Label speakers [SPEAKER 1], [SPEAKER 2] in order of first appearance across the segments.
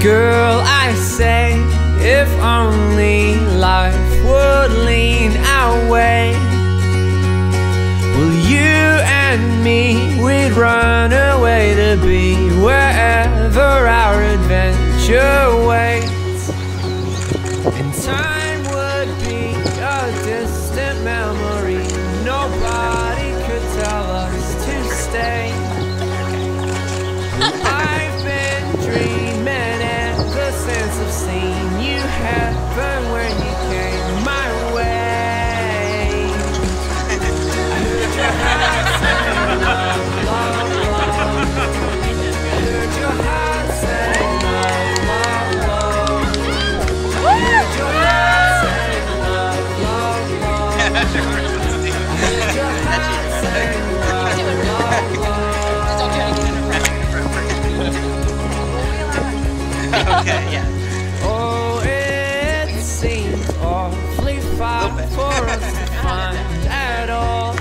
[SPEAKER 1] Girl, I say, if only life would lean our way, well, you and me, we'd run away to be wherever our adventure waits. And time would be a distant memory. Nobody could tell us to stay. I've been dreaming ever since I've seen you heaven when you came my way. I heard your heart say love, love, love. I heard your heart say love, love, love. I heard your heart say love, love, love. I heard your heart say love, love, love.
[SPEAKER 2] Okay, yeah.
[SPEAKER 1] Oh, it seems awfully far for us to find at all.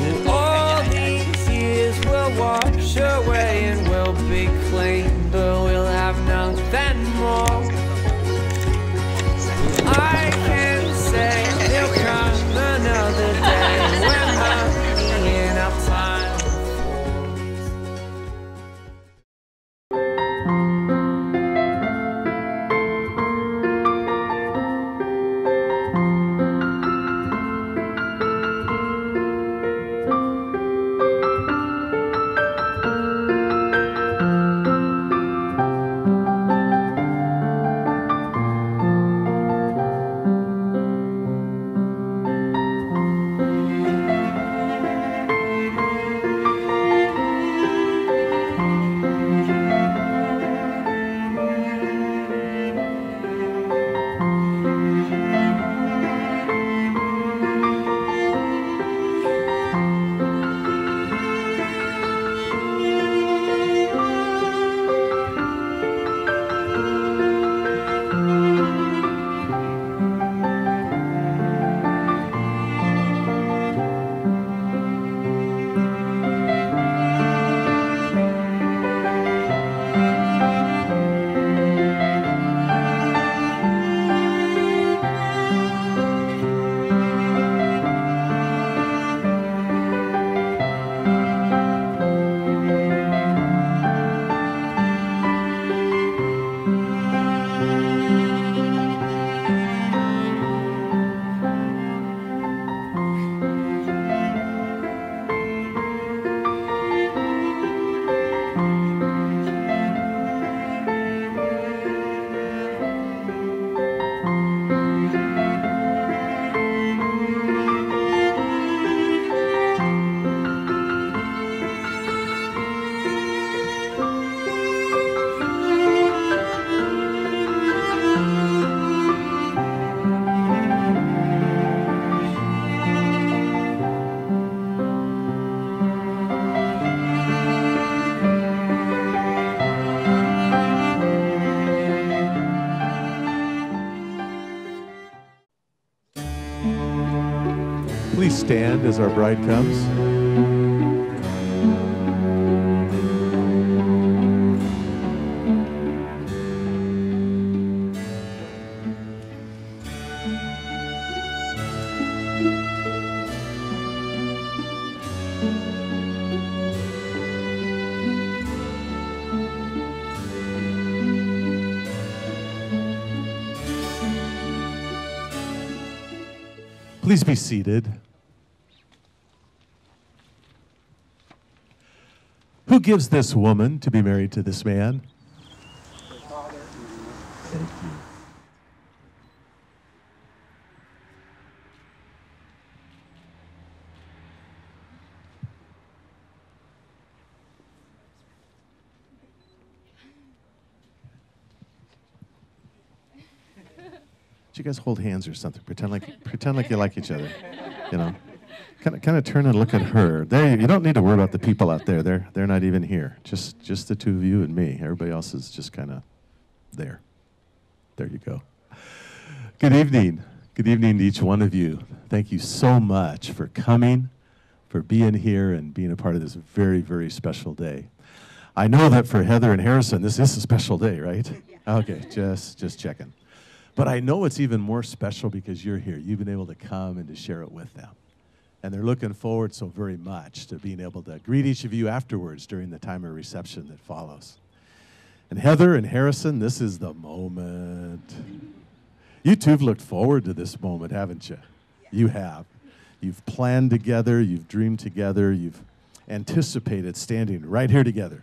[SPEAKER 1] And all these years will wash away and we'll be clean, but we'll have nothing more. I can say there'll come another day when money in our time.
[SPEAKER 3] Please stand as our bride comes. Please be seated. Who gives this woman to be married to this man? Thank you. You guys hold hands or something. Pretend like you like each other. You know, kind of turn and look at her. You don't need to worry about the people out there. They're not even here. Just the two of you and me. Everybody else is just kind of there. There you go. Good evening. Good evening to each one of you. Thank you so much for coming, for being here and being a part of this very, very special day. I know that for Heather and Harrison, this is a special day, right? Yeah. Okay, just checking. But I know it's even more special because you're here. You've been able to come and to share it with them. And they're looking forward so very much to being able to greet each of you afterwards during the time of reception that follows. And Heather and Harrison, this is the moment. You two have looked forward to this moment, haven't you? You have. You've planned together, you've dreamed together, you've anticipated standing right here together,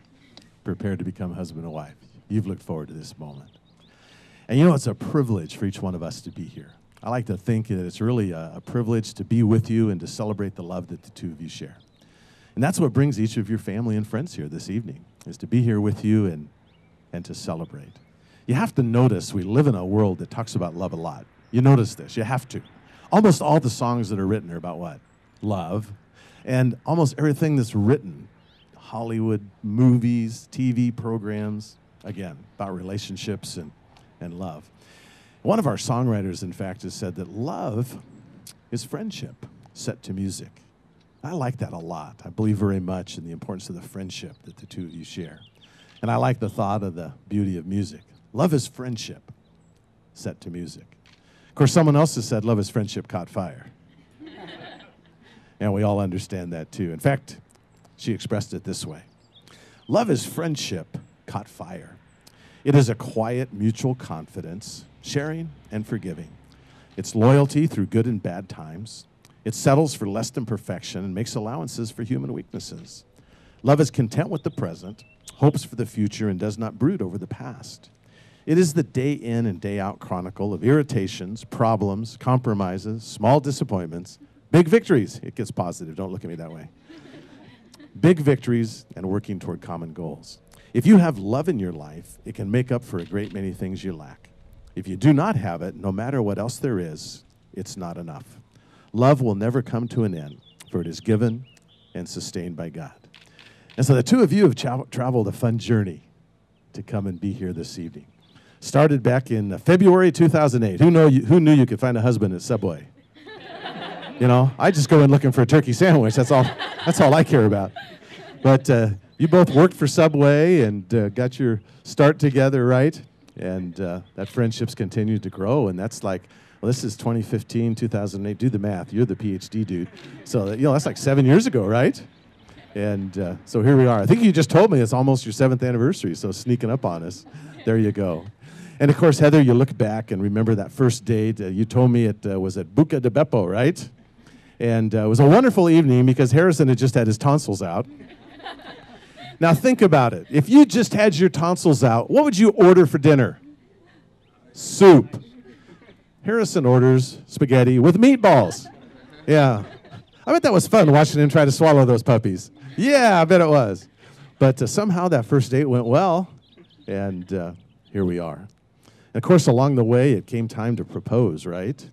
[SPEAKER 3] prepared to become husband and wife. You've looked forward to this moment. And you know, it's a privilege for each one of us to be here. I like to think that it's really a privilege to be with you and to celebrate the love that the two of you share. And that's what brings each of your family and friends here this evening, is to be here with you and to celebrate. You have to notice we live in a world that talks about love a lot. You notice this, you have to. Almost all the songs that are written are about what? Love. And almost everything that's written, Hollywood, movies, TV programs, again, about relationships and love. One of our songwriters, in fact, has said that love is friendship set to music. I like that a lot. I believe very much in the importance of the friendship that the two of you share. And I like the thought of the beauty of music. Love is friendship set to music. Of course, someone else has said love is friendship caught fire. And we all understand that too. In fact, she expressed it this way. Love is friendship caught fire. It is a quiet, mutual confidence, sharing and forgiving. It's loyalty through good and bad times. It settles for less than perfection and makes allowances for human weaknesses. Love is content with the present, hopes for the future, and does not brood over the past. It is the day in and day out chronicle of irritations, problems, compromises, small disappointments, big victories. It gets positive. Don't look at me that way. Big victories and working toward common goals. If you have love in your life, it can make up for a great many things you lack. If you do not have it, no matter what else there is, it's not enough. Love will never come to an end, for it is given and sustained by God. And so the two of you have traveled a fun journey to come and be here this evening. Started back in February 2008. Who knew you could find a husband at Subway? You know, I just go in looking for a turkey sandwich. That's all I care about. But you both worked for Subway and got your start together, right? And that friendship's continued to grow. And that's like, well, this is 2015, 2008. Do the math. You're the PhD dude. So, you know, that's like 7 years ago, right? And so here we are. I think you just told me it's almost your 7th anniversary, so sneaking up on us. There you go. And, of course, Heather, you look back and remember that first date. You told me it was at Buca de Beppo, right? And it was a wonderful evening because Harrison had just had his tonsils out. Now, think about it. If you just had your tonsils out, what would you order for dinner? Soup. Harrison orders spaghetti with meatballs. Yeah. I bet that was fun watching him try to swallow those puppies. Yeah, I bet it was. But somehow that first date went well, and here we are. And of course, along the way, it came time to propose, right?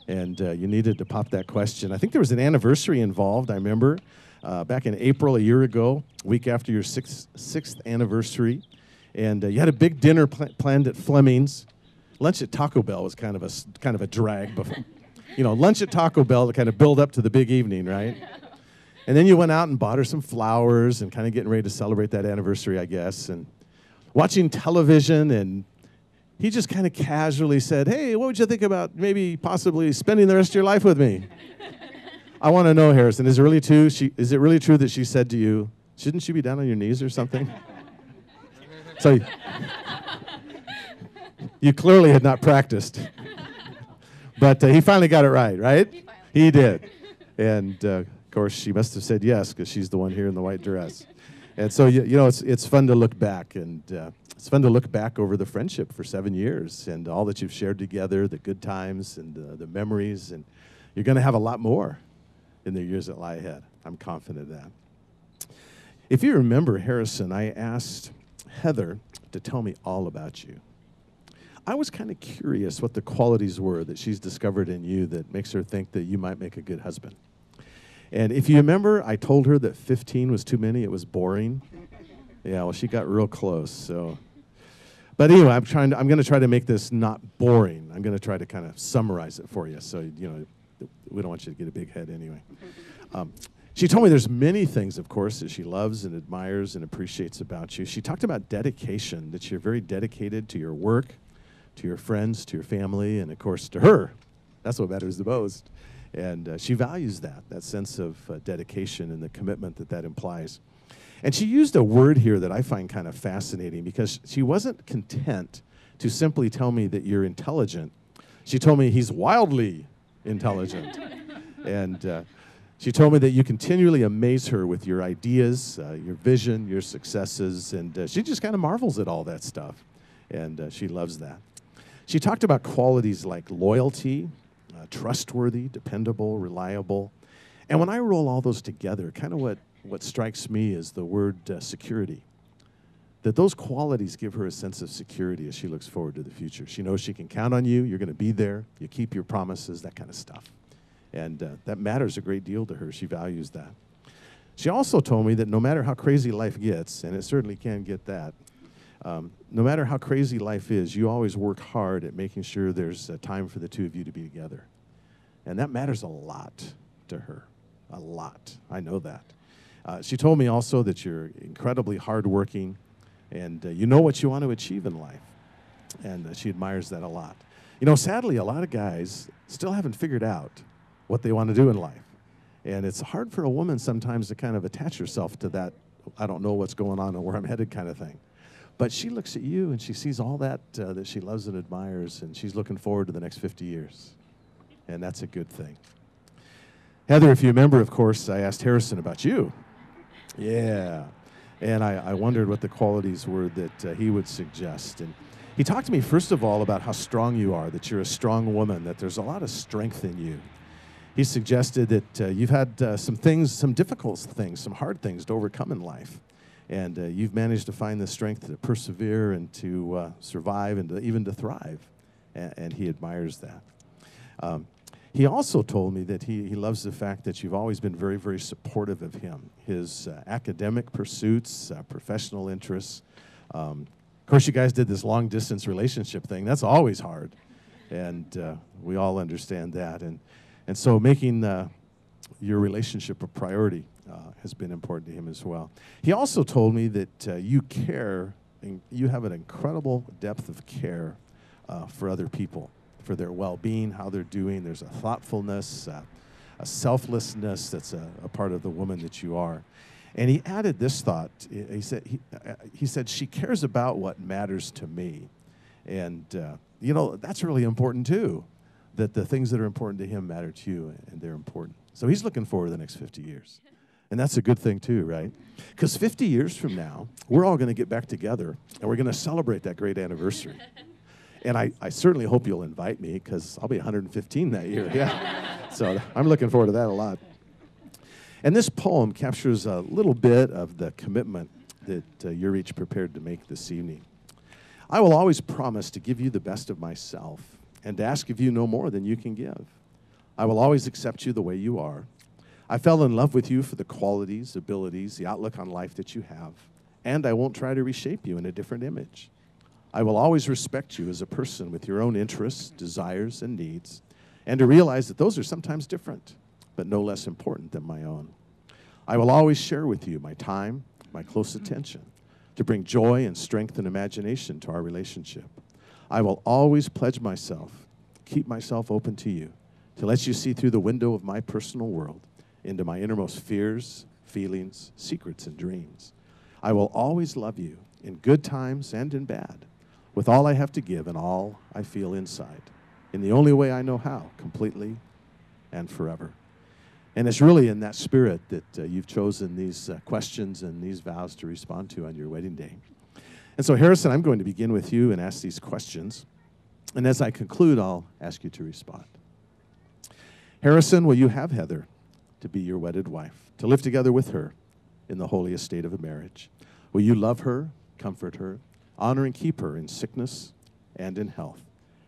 [SPEAKER 3] And you needed to pop that question. I think there was an anniversary involved, I remember, back in April a year ago, a week after your sixth anniversary. And you had a big dinner planned at Fleming's. Lunch at Taco Bell was kind of a drag. Before, you know, lunch at Taco Bell to kind of build up to the big evening, right? And then you went out and bought her some flowers and kind of getting ready to celebrate that anniversary, I guess. And watching television, and he just kind of casually said, hey, what would you think about maybe possibly spending the rest of your life with me? I want to know, Harrison, is it really true that she said to you, shouldn't you be down on your knees or something? So you clearly had not practiced. But he finally got it right? He did. And, of course, she must have said yes because she's the one here in the white dress. And so, you know, it's fun to look back. And it's fun to look back over the friendship for 7 years and all that you've shared together, the good times and the memories. And you're going to have a lot more in the years that lie ahead. I'm confident of that. If you remember, Harrison, I asked Heather to tell me all about you. I was kind of curious what the qualities were that she's discovered in you that makes her think that you might make a good husband. And if you remember, I told her that 15 was too many. It was boring. Yeah, well, she got real close. So, but anyway, I'm going to try to make this not boring. I'm going to try to kind of summarize it for you. So, you know, we don't want you to get a big head anyway. She told me there's many things, of course, that she loves and admires and appreciates about you. She talked about dedication, that you're very dedicated to your work, to your friends, to your family, and, of course, to her. That's what matters the most. And she values that sense of dedication and the commitment that implies. And she used a word here that I find kind of fascinating because she wasn't content to simply tell me that you're intelligent. She told me he's wildly intelligent. And she told me that you continually amaze her with your ideas, your vision, your successes, and she just kind of marvels at all that stuff. And she loves that. She talked about qualities like loyalty, trustworthy, dependable, reliable. And when I roll all those together, kind of what strikes me is the word security. That those qualities give her a sense of security as she looks forward to the future. She knows she can count on you, you're going to be there, you keep your promises, that kind of stuff. And that matters a great deal to her. She values that. She also told me that no matter how crazy life gets, and it certainly can get that, no matter how crazy life is, you always work hard at making sure there's time for the two of you to be together. And that matters a lot to her, a lot. I know that. She told me also that you're incredibly hardworking and you know what you want to achieve in life. And she admires that a lot. You know, sadly, a lot of guys still haven't figured out what they want to do in life. And it's hard for a woman sometimes to kind of attach herself to that, I don't know what's going on or where I'm headed kind of thing. But she looks at you and she sees all that that she loves and admires, and she's looking forward to the next 50 years. And that's a good thing. Heather, if you remember, of course, I asked Harrison about you. Yeah. And I wondered what the qualities were that he would suggest. And he talked to me, first of all, about how strong you are, that you're a strong woman, that there's a lot of strength in you. He suggested that you've had some things, some difficult things, some hard things to overcome in life. And you've managed to find the strength to persevere and to survive and even to thrive. And he admires that. He also told me that he loves the fact that you've always been very, very supportive of him, his academic pursuits, professional interests. Of course, you guys did this long-distance relationship thing. That's always hard. And we all understand that. And so making your relationship a priority has been important to him as well. He also told me that you care, and you have an incredible depth of care for other people, for their well-being, how they're doing. There's a thoughtfulness, a selflessness that's a part of the woman that you are. And he added this thought. He said, she cares about what matters to me. And, you know, that's really important too, that the things that are important to him matter to you, and they're important. So he's looking forward to the next 50 years. And that's a good thing too, right? Because 50 years from now, we're all going to get back together, and we're going to celebrate that great anniversary. And I certainly hope you'll invite me, because I'll be 115 that year. Yeah. So I'm looking forward to that a lot. And this poem captures a little bit of the commitment that you're each prepared to make this evening. I will always promise to give you the best of myself and to ask of you no more than you can give. I will always accept you the way you are. I fell in love with you for the qualities, abilities, the outlook on life that you have, and I won't try to reshape you in a different image. I will always respect you as a person with your own interests, desires, and needs, and to realize that those are sometimes different, but no less important than my own. I will always share with you my time, my close attention, to bring joy and strength and imagination to our relationship. I will always pledge myself, keep myself open to you, to let you see through the window of my personal world into my innermost fears, feelings, secrets, and dreams. I will always love you in good times and in bad, with all I have to give and all I feel inside, in the only way I know how, completely and forever. And it's really in that spirit that you've chosen these questions and these vows to respond to on your wedding day. And so, Harrison, I'm going to begin with you and ask these questions. And as I conclude, I'll ask you to respond. Harrison, will you have Heather to be your wedded wife, to live together with her in the holy estate of a marriage? Will you love her, comfort her, honor and keep her in sickness and in health,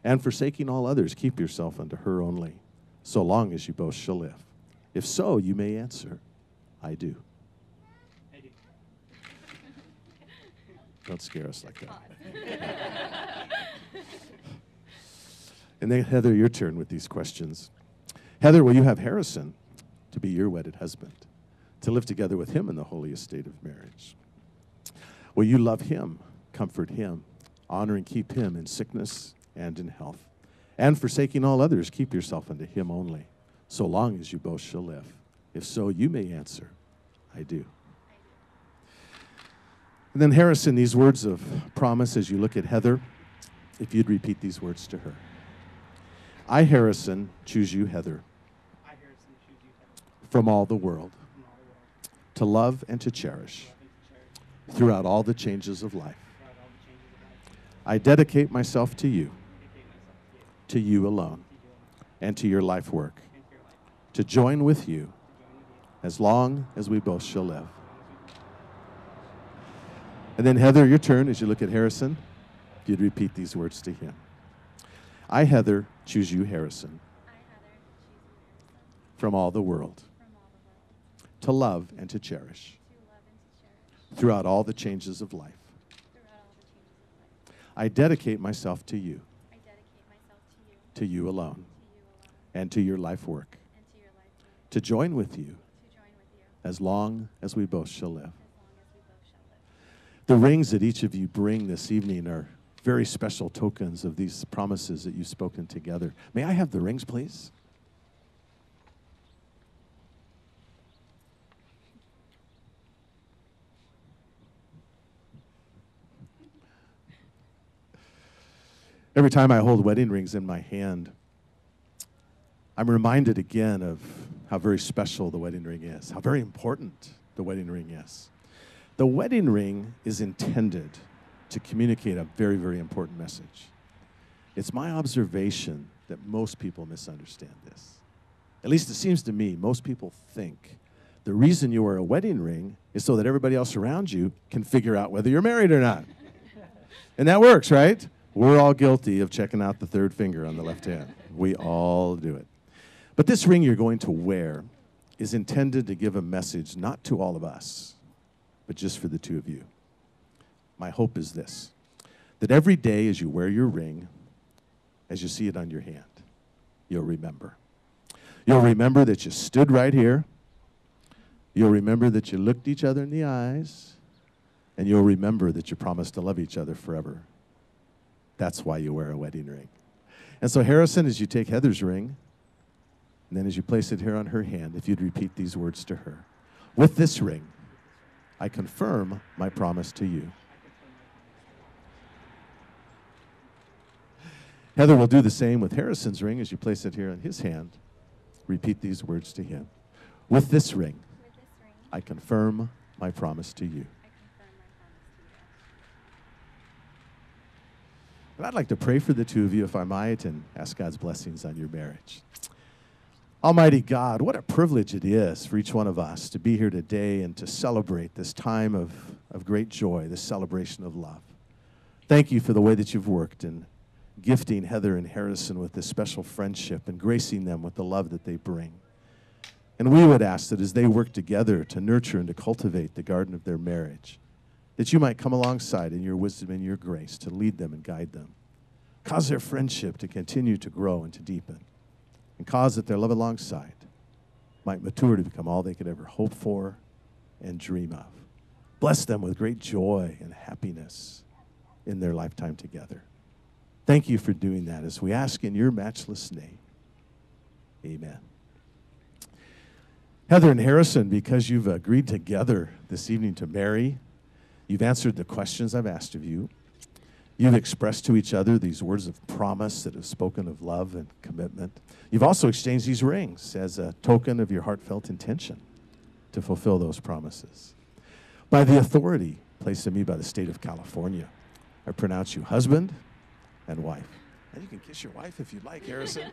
[SPEAKER 3] and forsaking all others, keep yourself unto her only, so long as you both shall live? If so, you may answer, I do.
[SPEAKER 2] I do.
[SPEAKER 3] Don't scare us like that. And then, Heather, your turn with these questions. Heather, will you have Harrison to be your wedded husband, to live together with him in the holy estate of marriage. Will you love him, comfort him, honor and keep him in sickness and in health, and forsaking all others, keep yourself unto him only, so long as you both shall live? If so, you may answer, I do. And then Harrison, these words of promise as you look at Heather, if you'd repeat these words to her. I, Harrison, choose you, Heather, from all the world, to love and to cherish throughout all the changes of life. I dedicate myself to you alone, and to your life work, to join with you as long as we both shall live. And then Heather, your turn as you look at Harrison, if you'd repeat these words to him. I, Heather, choose you, Harrison, from all the world, to love and to cherish throughout all the changes of life. I dedicate myself to you alone, and to your life work, to join with you as long as we both shall live. The rings that each of you bring this evening are very special tokens of these promises that you've spoken together. May I have the rings, please? Every time I hold wedding rings in my hand, I'm reminded again of how very special the wedding ring is, how very important the wedding ring is. The wedding ring is intended to communicate a very, very important message. It's my observation that most people misunderstand this. At least it seems to me, most people think the reason you wear a wedding ring is so that everybody else around you can figure out whether you're married or not. And that works, right? We're all guilty of checking out the third finger on the left hand. We all do it. But this ring you're going to wear is intended to give a message not to all of us, but just for the two of you. My hope is this, that every day as you wear your ring, as you see it on your hand, you'll remember. You'll remember that you stood right here. You'll remember that you looked each other in the eyes. And you'll remember that you promised to love each other forever. That's why you wear a wedding ring. And so Harrison, as you take Heather's ring, and then as you place it here on her hand, if you'd repeat these words to her. With this ring, I confirm my promise to you. Heather will do the same with Harrison's ring as you place it here in his hand. Repeat these words to him. With this ring, I confirm my promise to you. And I'd like to pray for the two of you, if I might, and ask God's blessings on your marriage. Almighty God, what a privilege it is for each one of us to be here today and to celebrate this time of great joy, this celebration of love. Thank you for the way that you've worked in gifting Heather and Harrison with this special friendship and gracing them with the love that they bring. And we would ask that as they work together to nurture and to cultivate the garden of their marriage, that you might come alongside in your wisdom and your grace to lead them and guide them. Cause their friendship to continue to grow and to deepen. And cause that their love alongside might mature to become all they could ever hope for and dream of. Bless them with great joy and happiness in their lifetime together. Thank you for doing that as we ask in your matchless name. Amen. Heather and Harrison, because you've agreed together this evening to marry, you've answered the questions I've asked of you. You've expressed to each other these words of promise that have spoken of love and commitment. You've also exchanged these rings as a token of your heartfelt intention to fulfill those promises. By the authority placed in me by the state of California, I pronounce you husband and wife. And you can kiss your wife if you'd like, Harrison.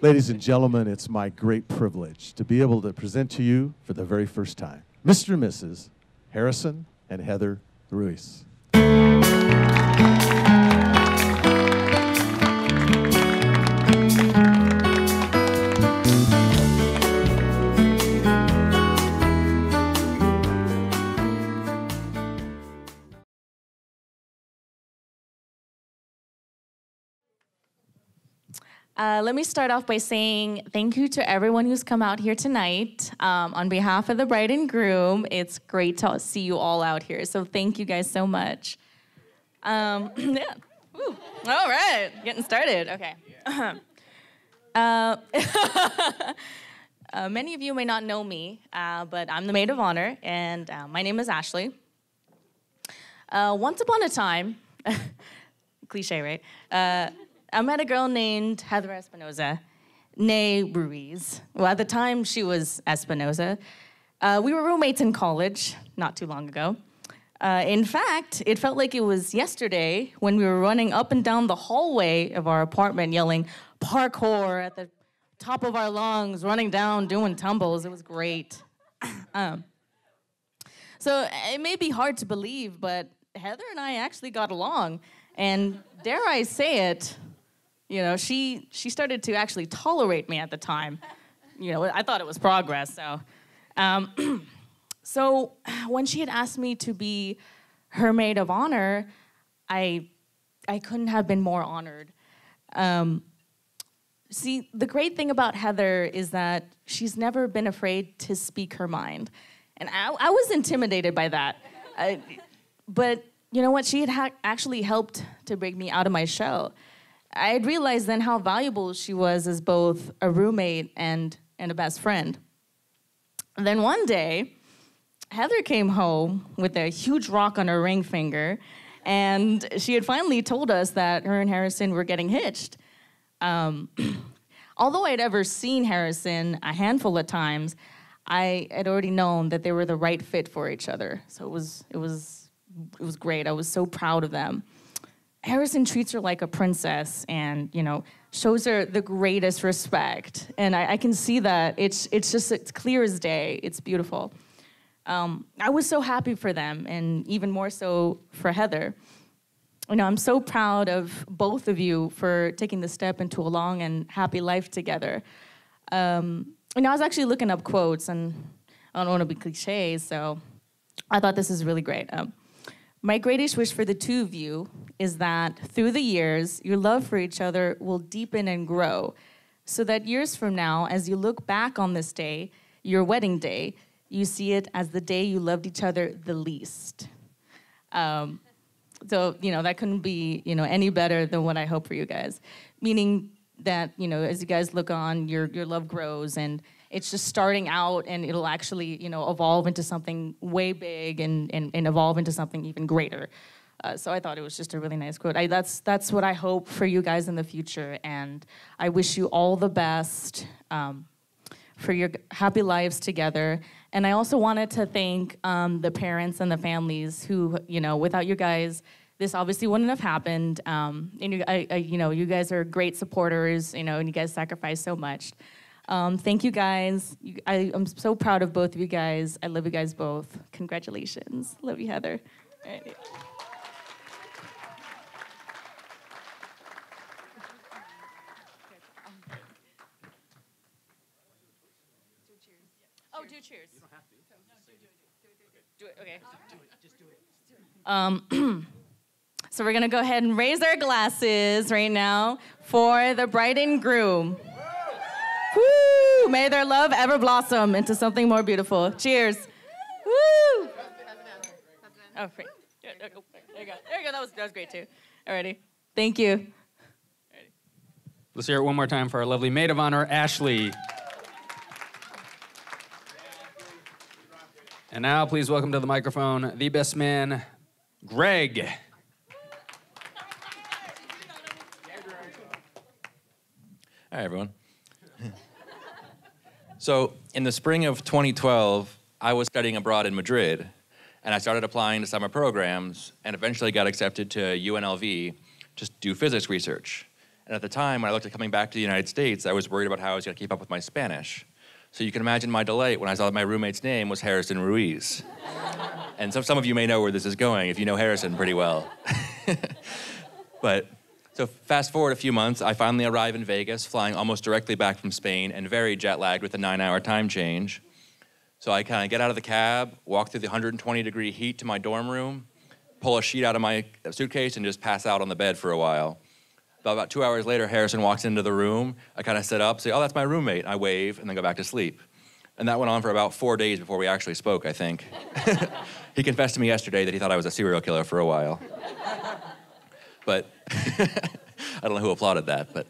[SPEAKER 3] Ladies and gentlemen, it's my great privilege to be able to present to you for the very first time, Mr. and Mrs. Harrison and Heather Ruiz.
[SPEAKER 2] Let me start off by saying thank you to everyone who's come out here tonight. On behalf of the bride and groom, it's great to see you all out here. So thank you guys so much. Yeah. Woo. All right, getting started. Okay. Many of you may not know me, but I'm the maid of honor, and my name is Ashley. Once upon a time, cliche, right? I met a girl named Heather Espinoza, née Ruiz. Well, at the time, she was Espinoza. We were roommates in college not too long ago. In fact, it felt like it was yesterday when we were running up and down the hallway of our apartment yelling parkour at the top of our lungs, running down, doing tumbles. It was great. So it may be hard to believe, but Heather and I actually got along. And dare I say it, you know, she started to actually tolerate me at the time. You know, I thought it was progress, so. So when she had asked me to be her maid of honor, I couldn't have been more honored. See, the great thing about Heather is that she's never been afraid to speak her mind. And I was intimidated by that. But you know what? She had actually helped to break me out of my shell. I had realized then how valuable she was as both a roommate and a best friend. And then one day, Heather came home with a huge rock on her ring finger, and she had finally told us that her and Harrison were getting hitched. Although I'd ever seen Harrison a handful of times, I had already known that they were the right fit for each other. So it was great. I was so proud of them. Harrison treats her like a princess and, you know, shows her the greatest respect. And I can see that. It's clear as day. It's beautiful. I was so happy for them, and even more so for Heather. You know, I'm so proud of both of you for taking the step into a long and happy life together. You know, I was actually looking up quotes, and I don't want to be cliche, so I thought this is really great. My greatest wish for the two of you is that through the years, your love for each other will deepen and grow, so that years from now, as you look back on this day, your wedding day, you see it as the day you loved each other the least. So, you know, that couldn't be, you know, any better than what I hope for you guys. Meaning that, you know, as you guys look on, your love grows, and it's just starting out, and it'll actually, you know, evolve into something way big and evolve into something even greater. So I thought it was just a really nice quote. That's what I hope for you guys in the future, and I wish you all the best for your happy lives together. And I also wanted to thank the parents and the families who, you know, without you guys, this obviously wouldn't have happened. And you know, you guys are great supporters, you know, and you guys sacrifice so much. Thank you guys. I'm so proud of both of you guys. I love you guys both. Congratulations. Love you, Heather. All right. Oh, do cheers. You don't have to. Do it. Okay. Just do it. So we're gonna go ahead and raise our glasses right now for the bride and groom. Woo! May their love ever blossom into something more beautiful. Cheers. Woo! Oh, great. There you go. There you go. That was great too. Alrighty. Thank you. Alrighty.
[SPEAKER 4] Let's hear it one more time for our lovely maid of honor, Ashley. And now, please welcome to the microphone the best man, Greg.
[SPEAKER 5] Hi, everyone. So, in the spring of 2012, I was studying abroad in Madrid, and I started applying to summer programs, and eventually got accepted to UNLV to do physics research. And at the time, when I looked at coming back to the United States, I was worried about how I was going to keep up with my Spanish. So you can imagine my delight when I saw that my roommate's name was Harrison Ruiz. And some of you may know where this is going if you know Harrison pretty well. But, so fast forward a few months, I finally arrive in Vegas, flying almost directly back from Spain and very jet lagged with a 9-hour time change. So I kind of get out of the cab, walk through the 120-degree heat to my dorm room, pull a sheet out of my suitcase and just pass out on the bed for a while. About 2 hours later, Harrison walks into the room. I kind of sit up, say, oh, that's my roommate. I wave, and then go back to sleep. And that went on for about 4 days before we actually spoke, I think. He confessed to me yesterday that he thought I was a serial killer for a while. But I don't know who applauded that, but...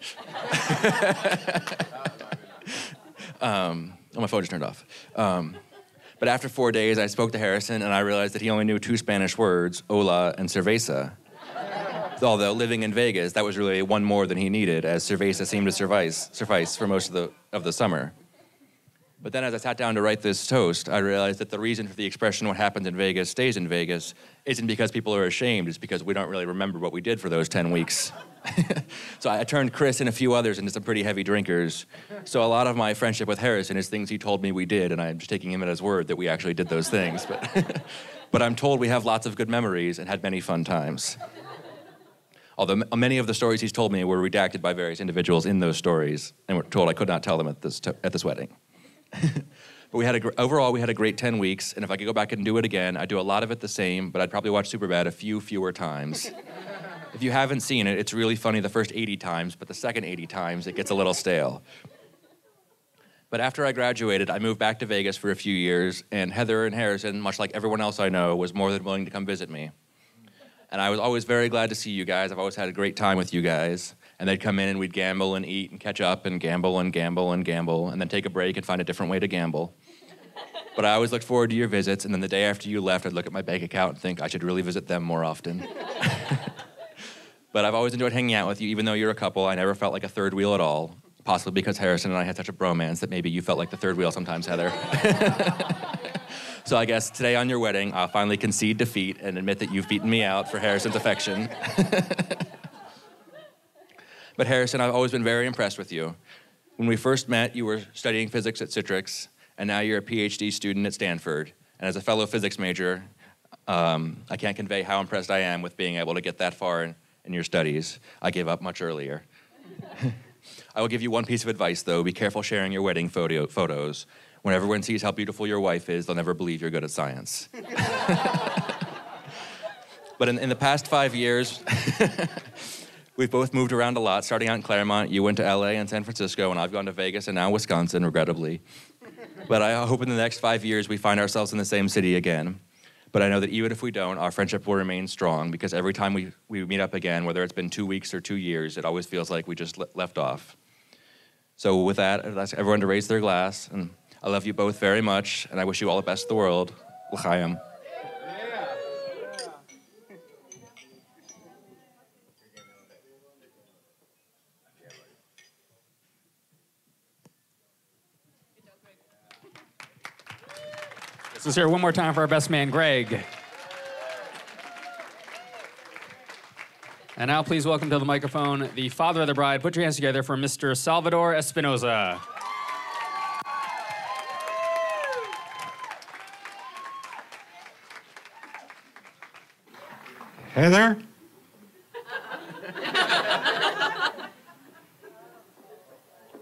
[SPEAKER 5] my phone just turned off. But after 4 days, I spoke to Harrison, and I realized that he only knew 2 Spanish words, hola and cerveza. Although living in Vegas, that was really one more than he needed, as cerveza seemed to suffice for most of the summer. But then as I sat down to write this toast, I realized that the reason for the expression "what happens in Vegas stays in Vegas" isn't because people are ashamed, it's because we don't really remember what we did for those 10 weeks. So I turned Chris and a few others into some pretty heavy drinkers. So a lot of my friendship with Harrison is things he told me we did, and I'm just taking him at his word that we actually did those things. But I'm told we have lots of good memories and had many fun times. Although many of the stories he's told me were redacted by various individuals in those stories, and were told I could not tell them at this wedding. But overall, we had a great 10 weeks, and if I could go back and do it again, I'd do a lot of it the same, but I'd probably watch Superbad a few fewer times. If you haven't seen it, it's really funny the first 80 times, but the second 80 times, it gets a little stale. But after I graduated, I moved back to Vegas for a few years, and Heather and Harrison, much like everyone else I know, was more than willing to come visit me. And I was always very glad to see you guys. I've always had a great time with you guys. And they'd come in and we'd gamble and eat and catch up and gamble and gamble and gamble and then take a break and find a different way to gamble. But I always looked forward to your visits, and then the day after you left, I'd look at my bank account and think I should really visit them more often. But I've always enjoyed hanging out with you, even though you're a couple. I never felt like a third wheel at all, possibly because Harrison and I had such a bromance that maybe you felt like the third wheel sometimes, Heather. So I guess today on your wedding, I'll finally concede defeat and admit that you've beaten me out for Harrison's affection. But Harrison, I've always been very impressed with you. When we first met, you were studying physics at Citrix, and now you're a PhD student at Stanford. And as a fellow physics major, I can't convey how impressed I am with being able to get that far in your studies. I gave up much earlier. I will give you one piece of advice, though. Be careful sharing your wedding photos. When everyone sees how beautiful your wife is, they'll never believe you're good at science. But in the past 5 years, we've both moved around a lot. Starting out in Claremont, you went to LA and San Francisco, and I've gone to Vegas and now Wisconsin, regrettably. But I hope in the next 5 years we find ourselves in the same city again. But I know that even if we don't, our friendship will remain strong, because every time we meet up again, whether it's been 2 weeks or 2 years, it always feels like we just left off. So with that, I'd ask everyone to raise their glass. And I love you both very much, and I wish you all the best in the world. L'chaim.
[SPEAKER 4] Let's hear it one more time for our best man, Greg. And now please welcome to the microphone the father of the bride. Put your hands together for Mr. Salvador Espinoza.
[SPEAKER 6] Heather?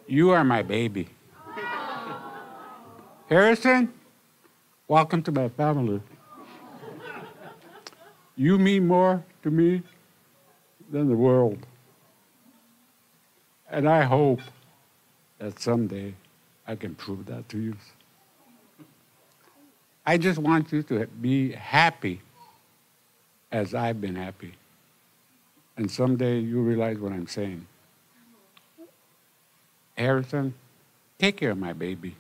[SPEAKER 6] You are my baby. Harrison, welcome to my family. You mean more to me than the world. And I hope that someday I can prove that to you. I just want you to be happy as I've been happy. And someday you'll realize what I'm saying. Harrison, take care of my baby.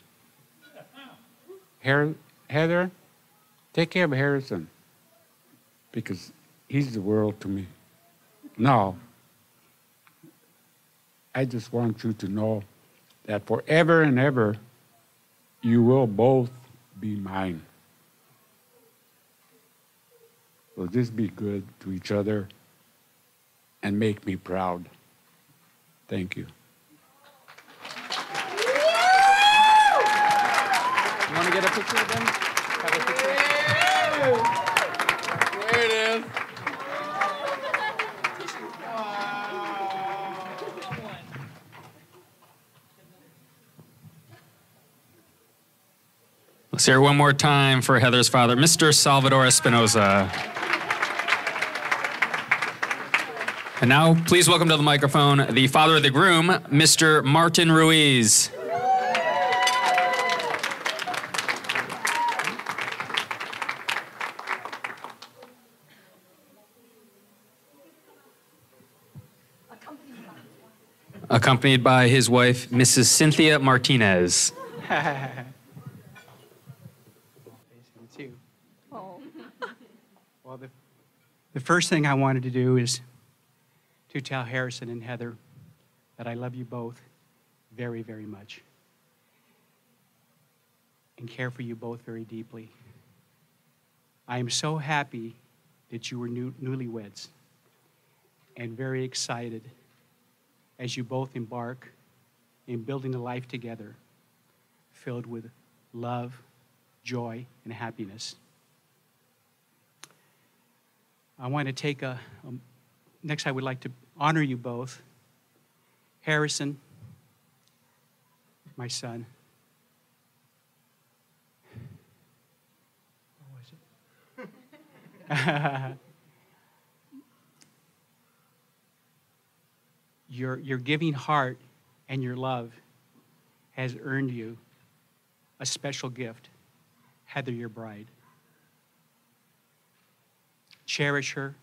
[SPEAKER 6] Heather, take care of Harrison, because he's the world to me. Now, I just want you to know that forever and ever, you will both be mine. So just be good to each other and make me proud. Thank you.
[SPEAKER 4] You want to get a picture of them? Have a picture?
[SPEAKER 6] There it is.
[SPEAKER 4] Let's hear it one more time for Heather's father, Mr. Salvador Espinoza. And now, please welcome to the microphone the father of the groom, Mr. Martin Ruiz. Accompanied by his wife, Mrs. Cynthia Martinez.
[SPEAKER 7] Too. Well, the first thing I wanted to do is to tell Harrison and Heather that I love you both very, very much and care for you both very deeply. I am so happy that you were newlyweds and very excited as you both embark in building a life together filled with love, joy, and happiness. I want to take next I would like to honor you both. Harrison, my son. What was it? Your giving heart and your love has earned you a special gift, Heather, your bride. Cherish her,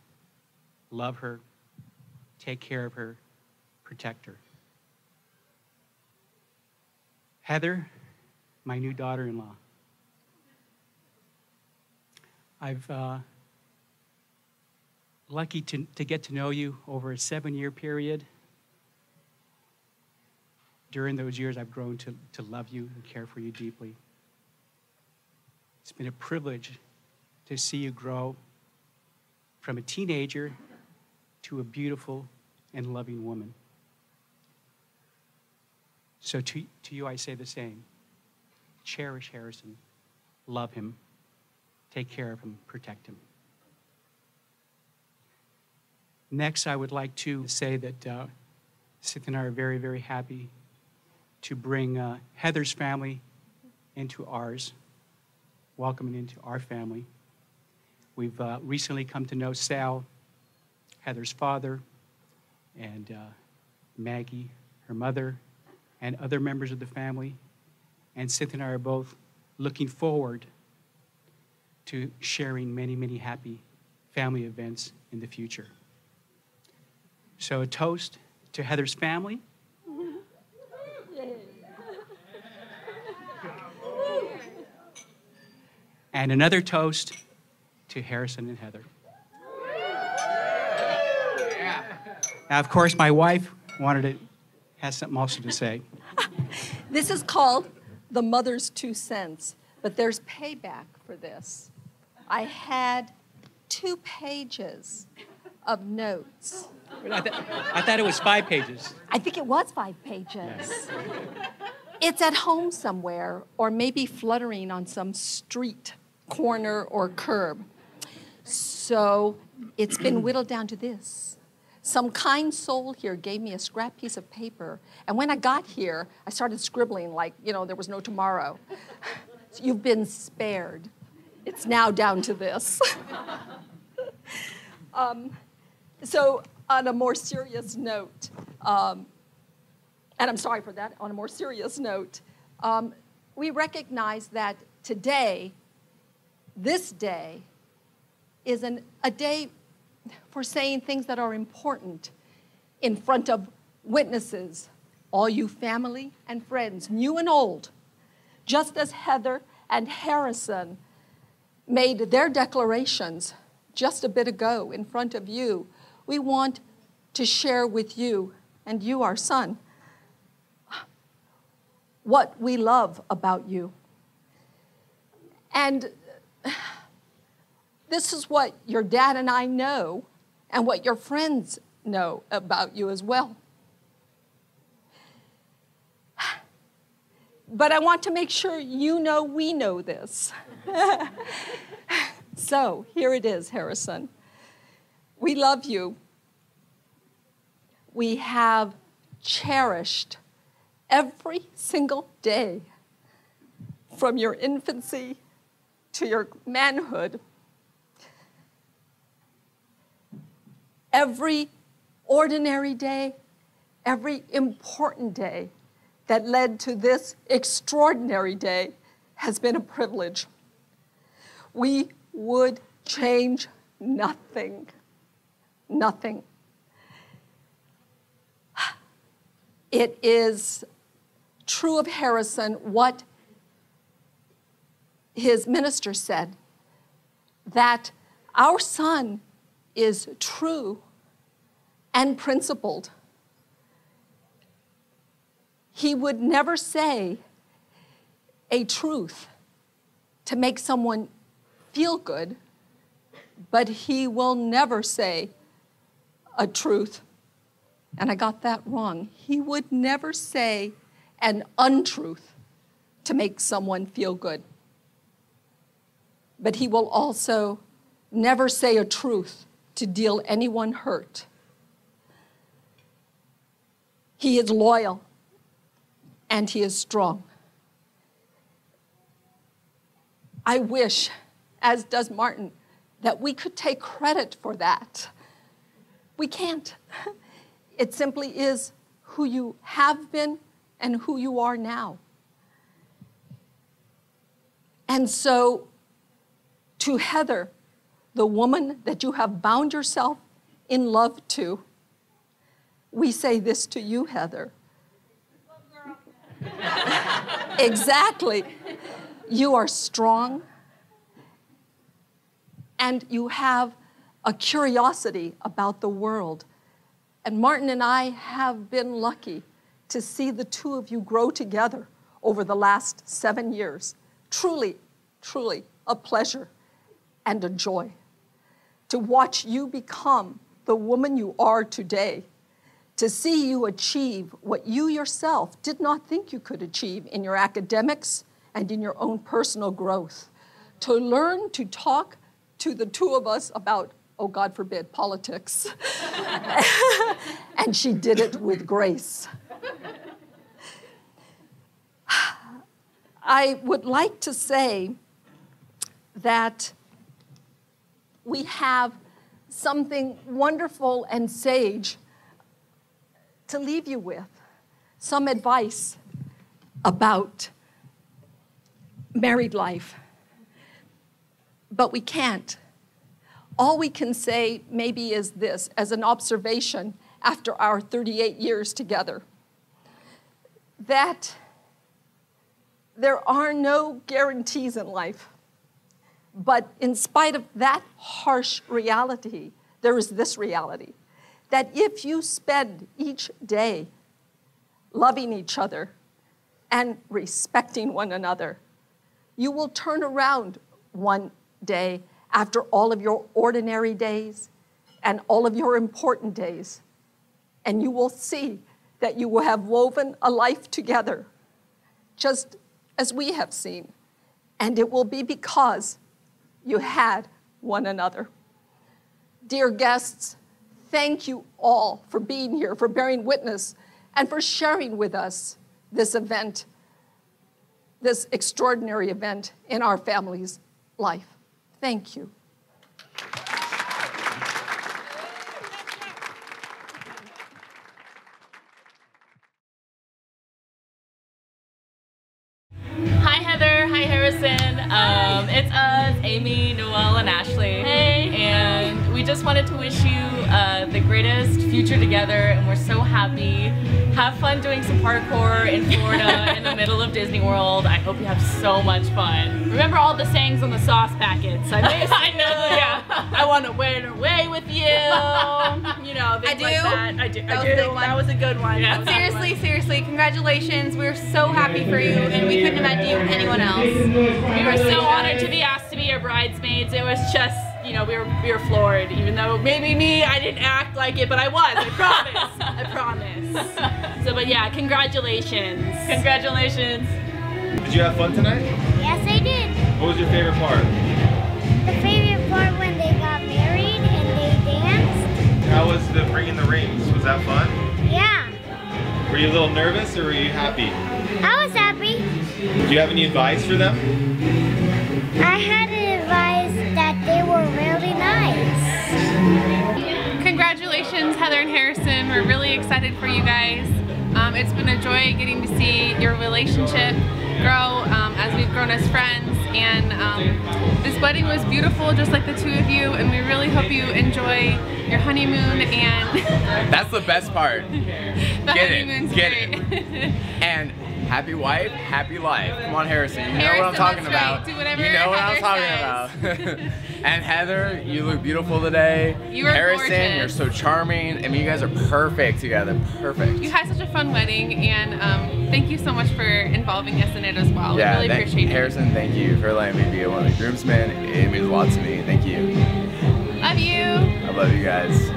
[SPEAKER 7] love her, take care of her, protect her. Heather, my new daughter-in-law. I've lucky to get to know you over a 7-year period. During those years, I've grown to love you and care for you deeply. It's been a privilege to see you grow from a teenager to a beautiful and loving woman. So to you, I say the same. Cherish Harrison, love him, take care of him, protect him. Next, I would like to say that Sith and I are very, very happy to bring Heather's family into ours, welcoming into our family. We've recently come to know Sal, Heather's father, and Maggie, her mother, and other members of the family. And Sith and I are both looking forward to sharing many, many happy family events in the future. So a toast to Heather's family. And another toast to Harrison and Heather. Now, of course, my wife has something also to say.
[SPEAKER 8] This is called the mother's 2 cents, but there's payback for this. I had 2 pages of notes.
[SPEAKER 7] I thought it was 5 pages.
[SPEAKER 8] I think it was 5 pages.
[SPEAKER 7] Yes.
[SPEAKER 8] It's at home somewhere, or maybe fluttering on some street corner or curb. So it's been whittled down to this. Some kind soul here gave me a scrap piece of paper, and when I got here, I started scribbling like, there was no tomorrow. So you've been spared. It's now down to this. So on a more serious note, and I'm sorry for that, on a more serious note, we recognize that today, this day, is a day for saying things that are important in front of witnesses, all you family and friends, new and old. Just as Heather and Harrison made their declarations just a bit ago in front of you, we want to share with you, and you, our son, what we love about you. And this is what your dad and I know, and what your friends know about you as well. But I want to make sure you know we know this. So here it is, Harrison. We love you. We have cherished every single day from your infancy to your manhood. Every ordinary day, every important day that led to this extraordinary day has been a privilege. We would change nothing. Nothing. It is true of Harrison what his minister said, that our son is true and principled. He would never say a truth to make someone feel good, but he will never say a truth, and I got that wrong. He would never say an untruth to make someone feel good. But he will also never say a truth to deal anyone hurt. He is loyal and he is strong. I wish, as does Martin, that we could take credit for that. We can't. It simply is who you have been and who you are now. And so, to Heather, the woman that you have bound yourself in love to, we say this to you, Heather. Exactly. You are strong, and you have a curiosity about the world. And Martin and I have been lucky to see the two of you grow together over the last 7 years. Truly, truly a pleasure and a joy to watch you become the woman you are today, to see you achieve what you yourself did not think you could achieve in your academics and in your own personal growth, to learn to talk to the two of us about, oh, God forbid, politics. And she did it with grace. I would like to say that we have something wonderful and sage to leave you with, some advice about married life. But we can't. All we can say maybe is this, as an observation after our 38 years together, that there are no guarantees in life. But in spite of that harsh reality, there is this reality, that if you spend each day loving each other and respecting one another, you will turn around one day after all of your ordinary days and all of your important days, and you will see that you will have woven a life together, just as we have seen, and it will be because you had one another. Dear guests, thank you all for being here, for bearing witness, and for sharing with us this event, this extraordinary event in our family's life. Thank you.
[SPEAKER 9] Hi Heather, hi Harrison. It's us, Amy, Noelle, and Ashley. Hey. And we just wanted to wish you the greatest future together, and we're so happy. Have fun doing some parkour in Florida in the middle of Disney World. I hope you have so much fun.
[SPEAKER 10] Remember all the sayings on the sauce packets. I miss
[SPEAKER 9] I know, yeah.
[SPEAKER 10] I want to win away with you. You know, things like that. I do. That was a good one.
[SPEAKER 9] Yeah.
[SPEAKER 11] Seriously, congratulations. We're so happy for you, and we couldn't have had you anyone else.
[SPEAKER 9] We were so honored to be asked to be your bridesmaids. It was just, you know, we were floored, even though maybe I didn't act like it, but I was, I promise.
[SPEAKER 10] I promise.
[SPEAKER 9] So, but yeah, congratulations. Congratulations.
[SPEAKER 12] Did you have fun tonight?
[SPEAKER 13] Yes, I did.
[SPEAKER 12] What was your favorite part?
[SPEAKER 13] The favorite part when they got married and they danced.
[SPEAKER 12] How was the bringing the rings? Was that fun?
[SPEAKER 13] Yeah.
[SPEAKER 12] Were you a little nervous or were you happy?
[SPEAKER 13] I was happy.
[SPEAKER 12] Do you have any advice for them?
[SPEAKER 13] I had advice that they were really nice.
[SPEAKER 11] Congratulations Heather and Harrison. We're really excited for you guys. It's been a joy getting to see your relationship grow as we've grown as friends, and this wedding was beautiful, just like the two of you, and we really hope you enjoy your honeymoon. And
[SPEAKER 14] that's the best part.
[SPEAKER 11] Get it.
[SPEAKER 14] And happy wife, happy life. Come on, Harrison, you know what I'm talking about.
[SPEAKER 11] Do whatever
[SPEAKER 14] you know what I'm
[SPEAKER 11] Heather
[SPEAKER 14] talking about. And Heather, you look beautiful today.
[SPEAKER 11] You are
[SPEAKER 14] Harrison,
[SPEAKER 11] gorgeous.
[SPEAKER 14] you're so charming. I mean, you guys are perfect together. Perfect.
[SPEAKER 11] You had such a fun wedding, and thank you so much for involving us in it as well.
[SPEAKER 14] Yeah,
[SPEAKER 11] we really appreciate it.
[SPEAKER 14] Harrison, thank you for letting me be one of the groomsmen. It means a lot to me. Thank you.
[SPEAKER 11] Love you.
[SPEAKER 14] I love you guys.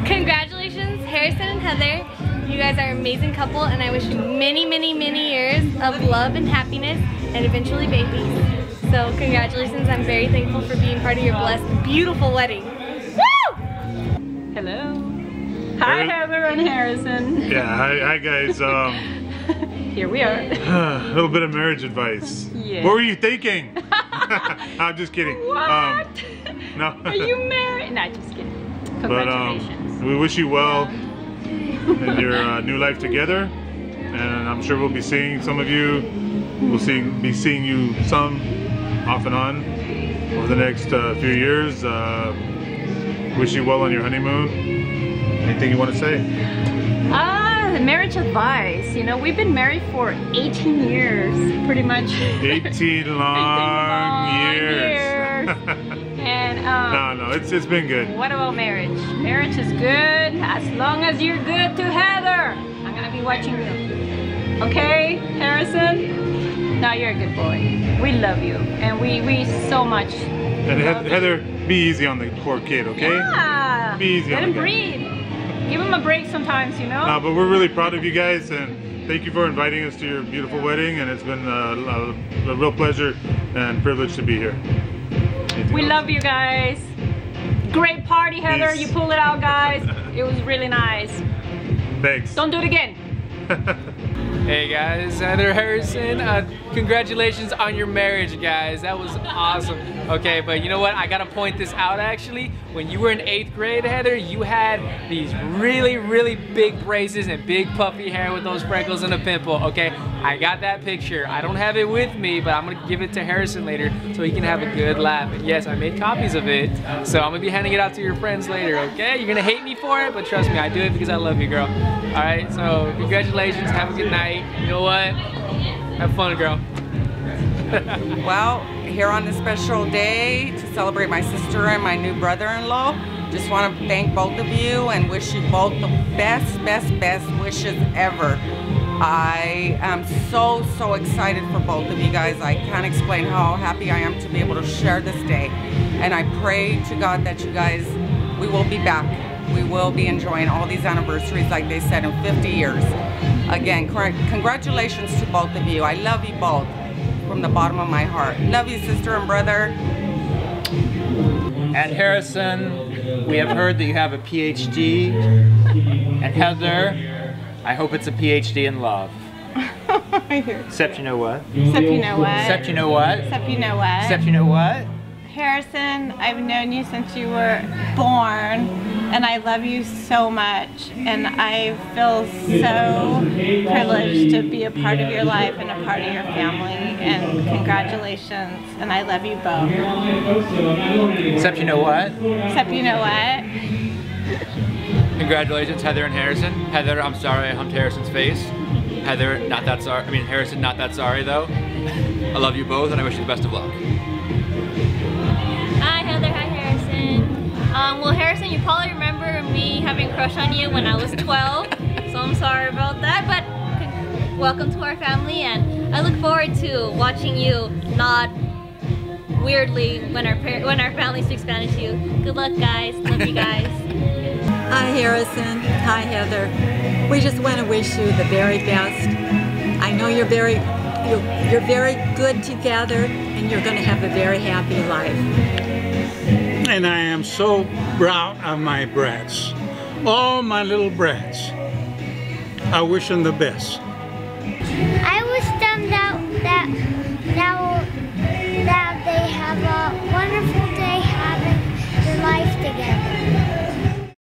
[SPEAKER 15] Congratulations, Harrison and Heather. You guys are an amazing couple, and I wish you many, many, many years of love and happiness, and eventually babies. So congratulations, I'm very thankful for being part of your blessed, beautiful wedding. Woo!
[SPEAKER 16] Hello. Hi, Heather and Harrison.
[SPEAKER 17] Yeah, hi guys.
[SPEAKER 16] Here we are.
[SPEAKER 17] A little bit of marriage advice.
[SPEAKER 16] Yeah.
[SPEAKER 17] What were you thinking? I'm just kidding.
[SPEAKER 16] What?
[SPEAKER 17] No.
[SPEAKER 16] Are you married? No, just kidding. Congratulations.
[SPEAKER 17] But we wish you well in your new life together, and I'm sure we'll be seeing some of you. We'll be seeing you some off and on over the next few years. Wish you well on your honeymoon. Anything you want to say?
[SPEAKER 16] Marriage advice. You know, we've been married for 18 years, pretty much.
[SPEAKER 17] 18 long years.
[SPEAKER 16] And
[SPEAKER 17] no, it's been good.
[SPEAKER 16] What about marriage? Marriage is good as long as you're good to Heather. I'm gonna be watching you. Okay, Harrison? No, you're a good boy. We love you, and we so much.
[SPEAKER 17] And Heather, be easy on the poor kid, okay?
[SPEAKER 16] Yeah.
[SPEAKER 17] Be easy
[SPEAKER 16] Let
[SPEAKER 17] on
[SPEAKER 16] him
[SPEAKER 17] the guy.
[SPEAKER 16] breathe. Give him a break sometimes, you know?
[SPEAKER 17] No, but we're really proud of you guys, and thank you for inviting us to your beautiful wedding, and it's been a real pleasure and privilege to be here.
[SPEAKER 16] We love you guys. Great party, Heather.
[SPEAKER 17] Peace.
[SPEAKER 16] You pulled it out, guys. It was really nice.
[SPEAKER 17] Thanks.
[SPEAKER 16] Don't do it again.
[SPEAKER 4] Hey guys, Heather, Harrison, congratulations on your marriage, guys. That was awesome. Okay, but you know what? I gotta point this out actually. When you were in 8th grade, Heather, you had these really, really big braces and big puffy hair with those freckles and a pimple, okay? I got that picture. I don't have it with me, but I'm gonna give it to Harrison later so he can have a good laugh. And yes, I made copies of it, so I'm gonna be handing it out to your friends later, okay? You're gonna hate me for it, but trust me, I do it because I love you, girl. All right, so congratulations, have a good night. You know what? Have fun, girl.
[SPEAKER 18] Well, here on this special day to celebrate my sister and my new brother-in-law, just want to thank both of you and wish you both the best wishes ever. I am so excited for both of you guys. I can't explain how happy I am to be able to share this day. And I pray to God that you guys, we will be back. We will be enjoying all these anniversaries, like they said, in 50 years. Again, congratulations to both of you. I love you both from the bottom of my heart. Love you, sister and brother.
[SPEAKER 19] And Harrison, we have heard that you have a PhD. And Heather, I hope it's a PhD in love. Except you know what?
[SPEAKER 11] Except you know what?
[SPEAKER 19] Except you know what?
[SPEAKER 11] Except you know what?
[SPEAKER 19] Except you know what?
[SPEAKER 11] Harrison, I've known you since you were born, and I love you so much, and I feel so privileged to be a part of your life and a part of your family, and congratulations, and I love you both.
[SPEAKER 19] Except you know what?
[SPEAKER 11] Except you know what?
[SPEAKER 5] Congratulations, Heather and Harrison. Heather, I'm sorry I humped Harrison's face. Heather, not that sorry. I mean, Harrison, not that sorry though. I love you both, and I wish you the best of luck.
[SPEAKER 9] Hi Heather, hi Harrison. Well Harrison, you probably remember me having a crush on you when I was 12, so I'm sorry about that, but welcome to our family, and I look forward to watching you nod weirdly when our family speaks Spanish to you. Good luck guys, love you guys.
[SPEAKER 20] Hi Harrison, hi Heather. We just want to wish you the very best. I know you're very good together, and you're going to have a very happy life.
[SPEAKER 6] And I am so proud of my brats. All my little brats. I wish them the best.
[SPEAKER 13] I wish them that they have a wonderful